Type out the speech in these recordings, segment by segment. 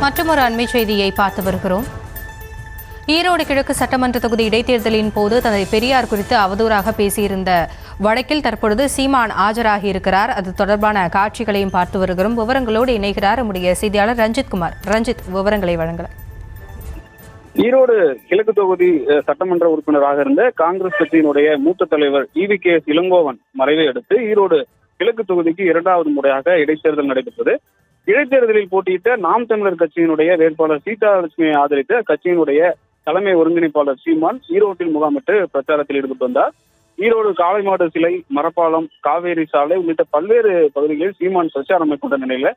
மற்றொரு அண்மை செய்தியை பார்த்து வருகிறோம். ஈரோடு கிழக்கு சட்டமன்ற தொகுதி இடைத்தேர்தலின் போது தந்தை பெரியார் குறித்து அவதூறாக பேசியிருந்த வழக்கில் தற்பொழுது சீமான் ஆஜராகி இருக்கிறார். அது தொடர்பான காட்சிகளையும் பார்த்து வருகிறோம். விவரங்களோடு இணைகிறார் நம்முடைய செய்தியாளர் ரஞ்சித்குமார். ரஞ்சித், விவரங்களை வழங்கலாம். ஈரோடு கிழக்கு தொகுதி சட்டமன்ற உறுப்பினராக இருந்த காங்கிரஸ் கட்சியினுடைய மூத்த தலைவர் EVKS இளங்கோவன் மறைவை அடுத்து ஈரோடு கிழக்கு தொகுதிக்கு இரண்டாவது முறையாக இடைத்தேர்தல் நடைபெற்றது. இடைத்தேர்தலில் போட்டியிட்ட நாம் தமிழர் கட்சியினுடைய வேட்பாளர் சீதாலட்சுமியை ஆதரித்த கட்சியினுடைய தலைமை ஒருங்கிணைப்பாளர் சீமான் ஈரோட்டில் முகாமிட்டு பிரச்சாரத்தில் ஈடுபட்டு வந்தார். ஈரோடு காளைமாடு சிலை, மரப்பாலம், காவேரி சாலை உள்ளிட்ட பல்வேறு பகுதிகளில் சீமான் பிரச்சாரம் மேற்கொண்ட நிலையில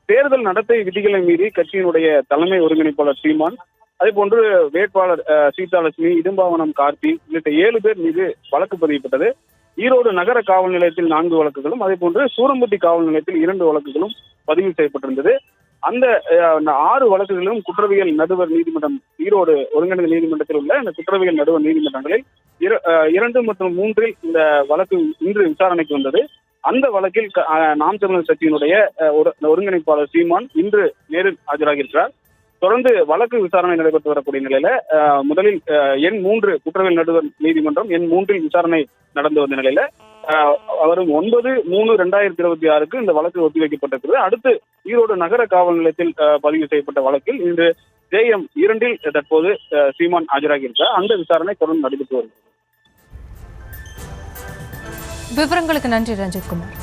தேர்தல் நடத்தை விதிகளை மீறி கட்சியினுடைய தலைமை ஒருங்கிணைப்பாளர் சீமான், அதே போன்று வேட்பாளர் சீதாலட்சுமி, இடும்பாவனம் கார்த்தி உள்ளிட்ட 7 பேர் மீது வழக்கு பதியப்பட்டது. ஈரோடு நகர காவல் நிலையத்தில் 4 வழக்குகளும், அதே போன்று சூரம்பட்டி காவல் நிலையத்தில் 2 வழக்குகளும் பதிவு செய்யப்பட்டிருந்தது. அந்த 6 வழக்குகளிலும் குற்றவியல் நடுவர் நீதிமன்றம், ஈரோடு ஒருங்கிணைந்த நீதிமன்றத்தில் உள்ள இந்த குற்றவியல் நடுவர் நீதிமன்றங்களில் 2 மற்றும் 3 இந்த வழக்கு இன்று விசாரணைக்கு வந்தது. அந்த வழக்கில் நாம் தமிழர் கட்சியினுடைய ஒருங்கிணைப்பாளர் சீமான் இன்று நேரில் ஆஜராகியிருக்கிறார். தொடர்ந்து வழக்கு விசாரணை நடைபெற்று வரக்கூடிய நிலையில முதலில் எண் 3 குற்றவியல் நடுவர் நீதிமன்றம் எண் 3 விசாரணை நடந்து வந்த நிலையில வரும் 9/3/2026 இந்த வழக்கு ஒத்திவைக்கப்பட்டிருக்கிறது. அடுத்து ஈரோடு நகர காவல் நிலையத்தில் பதிவு செய்யப்பட்ட வழக்கில் இன்று JM 2 தற்போது சீமான் ஆஜராகியிருக்கிறார். அந்த விசாரணை தொடர்ந்து நடைபெற்று வருகிறது. விவரங்களுக்கு நன்றி ரஞ்சித்குமார்.